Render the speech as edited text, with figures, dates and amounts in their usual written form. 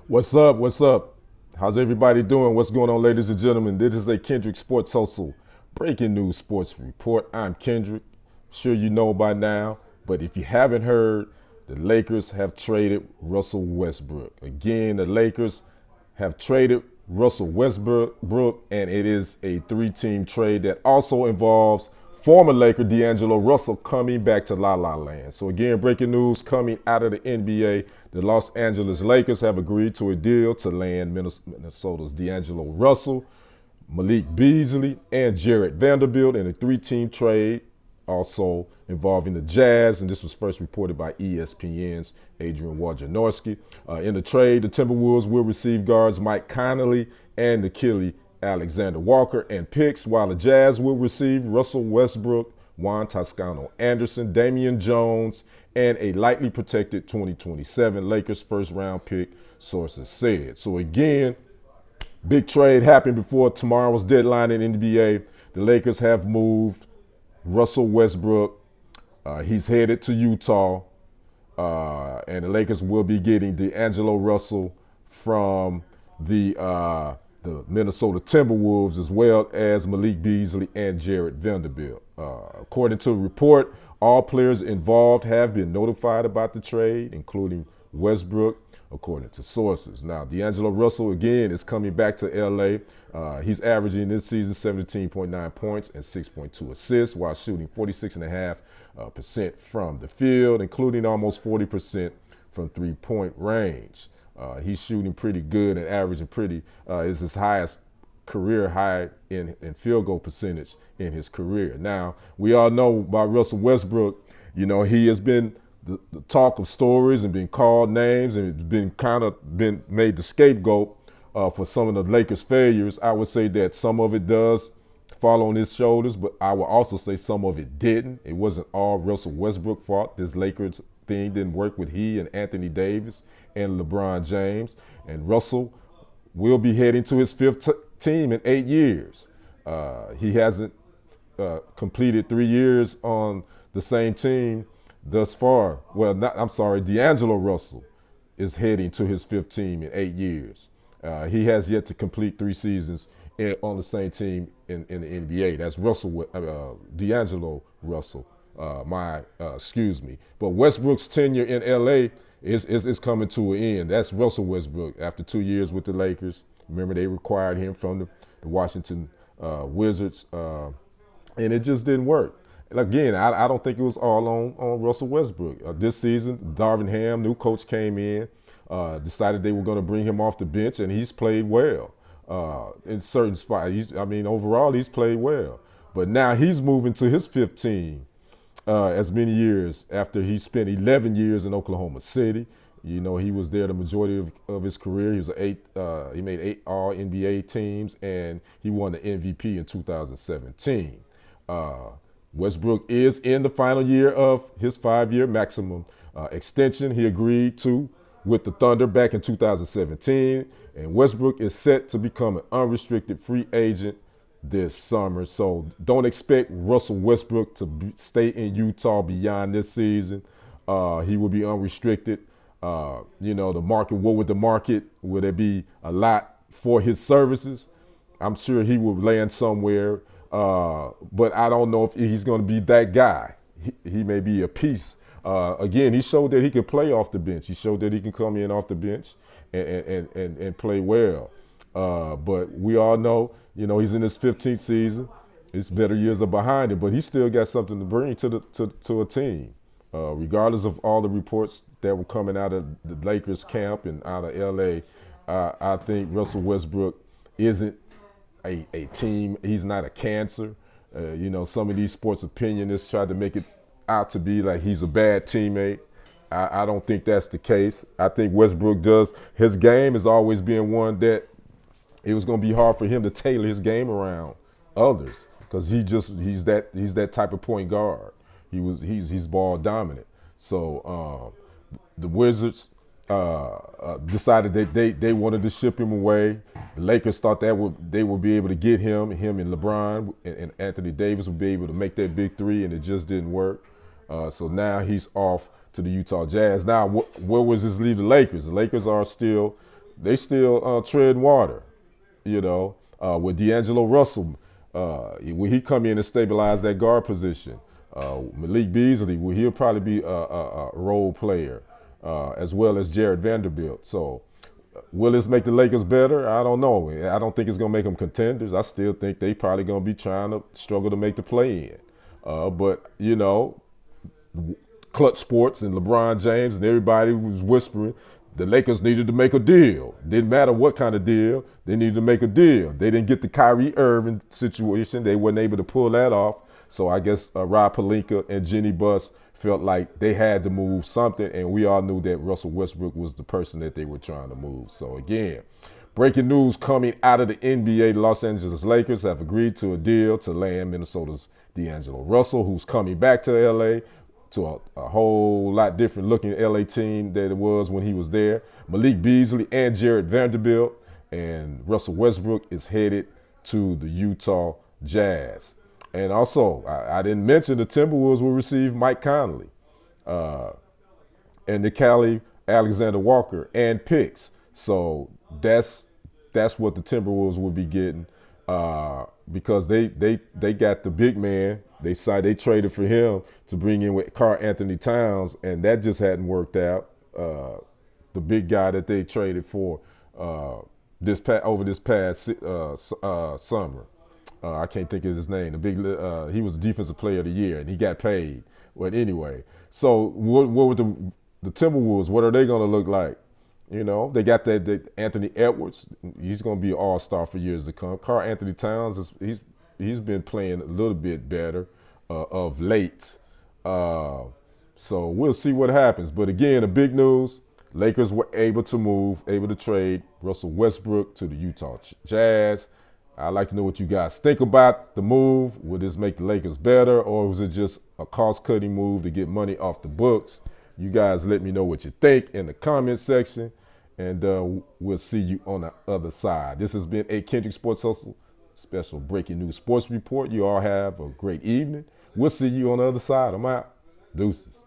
What's up? What's up? How's everybody doing? What's going on, ladies and gentlemen? This is a Kendrick Sports Hustle breaking news sports report. I'm Kendrick. Sure you know by now, but if you haven't heard, the Lakers have traded Russell Westbrook. Again, the Lakers have traded Russell Westbrook, and it is a three-team trade that also involves former Laker D'Angelo Russell coming back to La La Land. So again, breaking news coming out of the NBA. The Los Angeles Lakers have agreed to a deal to land Minnesota's D'Angelo Russell, Malik Beasley, and Jarrett Vanderbilt in a three-team trade, also involving the Jazz, and this was first reported by ESPN's Adrian Wojnarowski. In the trade, the Timberwolves will receive guards Mike Conley and Nikhil Alexander Walker and picks, while the Jazz will receive Russell Westbrook, Juan Toscano Anderson, Damian Jones, and a lightly protected 2027 Lakers first round pick, sources said. So again, big trade happened before tomorrow's deadline in NBA. The Lakers have moved Russell Westbrook. He's headed to Utah. And the Lakers will be getting D'Angelo Russell from the Minnesota Timberwolves, as well as Malik Beasley and Jarrett Vanderbilt. According to a report, all players involved have been notified about the trade, including Westbrook, according to sources. Now, D'Angelo Russell, again, is coming back to L.A. He's averaging this season 17.9 points and 6.2 assists while shooting 46.5% from the field, including almost 40% from three-point range. He's shooting pretty good and averaging is his highest career high in field goal percentage in his career. Now, we all know about Russell Westbrook. You know, he has been the talk of stories and been called names, and it's been made the scapegoat for some of the Lakers' failures. I would say that some of it does fall on his shoulders, but I would also say some of it didn't. It wasn't all Russell Westbrook fault. This Lakers thing didn't work with he and Anthony Davis and LeBron James. And Russell will be heading to his fifth team in 8 years. He hasn't completed 3 years on the same team thus far. Well, D'Angelo Russell is heading to his fifth team in 8 years. He has yet to complete 3 seasons on the same team in the NBA. That's D'Angelo Russell. Excuse me. But Westbrook's tenure in LA is coming to an end. That's Russell Westbrook after 2 years with the Lakers. Remember, they required him from the Washington Wizards, and it just didn't work. And again, I don't think it was all on Russell Westbrook. This season, Darvin Ham, new coach, came in, decided they were going to bring him off the bench, and he's played well in certain spots. Overall, he's played well. But now he's moving to his fifth team. As many years after he spent 11 years in Oklahoma City. You know, he was there the majority of his career. He made 8 All NBA teams, and he won the MVP in 2017. Westbrook is in the final year of his 5-year maximum extension he agreed to with the Thunder back in 2017, and Westbrook is set to become an unrestricted free agent this summer. So don't expect Russell Westbrook to stay in Utah beyond this season. He will be unrestricted. The market, will there be a lot for his services? I'm sure he will land somewhere, but I don't know if he's going to be that guy. He may be a piece. Again, he showed that he can play off the bench. He showed that he can come in off the bench and play well. But we all know, he's in his 15th season. His better years are behind him, but he still got something to bring to a team. Regardless of all the reports that were coming out of the Lakers camp and out of LA, I think Russell Westbrook isn't a team. He's not a cancer. Some of these sports opinionists tried to make it out to be like he's a bad teammate. I don't think that's the case. I think Westbrook his game has always been one that it was going to be hard for him to tailor his game around others because he's that type of point guard. He's ball dominant. So the Wizards decided that they wanted to ship him away. The Lakers thought they would be able to get him and LeBron and Anthony Davis would be able to make that big three, and it just didn't work. So now he's off to the Utah Jazz. Now, where was this leave the Lakers? The Lakers are still they still treading water. With D'Angelo Russell, will he come in and stabilize that guard position? Malik Beasley, will he'll probably be a role player, as well as Jared Vanderbilt. So, will this make the Lakers better? I don't know. I don't think it's gonna make them contenders. I still think they probably gonna be trying to struggle to make the play in. But Clutch Sports and LeBron James and everybody was whispering the Lakers needed to make a deal. Didn't matter what kind of deal, they needed to make a deal. They didn't get the Kyrie Irving situation. They weren't able to pull that off. So I guess Rob Pelinka and Jenny Buss felt like they had to move something, and we all knew that Russell Westbrook was the person that they were trying to move. So again, breaking news coming out of the NBA, the Los Angeles Lakers have agreed to a deal to land Minnesota's D'Angelo Russell, who's coming back to LA to a whole lot different looking LA team than it was when he was there. Malik Beasley and Jared Vanderbilt, and Russell Westbrook is headed to the Utah Jazz. And also, I didn't mention the Timberwolves will receive Mike Conley and Nickeil Alexander-Walker and picks. So that's what the Timberwolves will be getting because they got the big man. They traded for him to bring in with Karl Anthony Towns, and that just hadn't worked out. The big guy that they traded for this past summer. I can't think of his name. He was Defensive Player of the Year, and he got paid. But anyway, so what were the Timberwolves? What are they going to look like? They got that Anthony Edwards. He's going to be an all-star for years to come. Karl Anthony Towns he's been playing a little bit better of late. So we'll see what happens. But again, the big news: Lakers were able to trade Russell Westbrook to the Utah Jazz. I'd like to know what you guys think about the move. Will this make the Lakers better, or was it just a cost-cutting move to get money off the books? You guys let me know what you think in the comment section, and we'll see you on the other side. This has been a Kendrick Sports Hustle special breaking news sports report. You all have a great evening. We'll see you on the other side. I'm out. Deuces.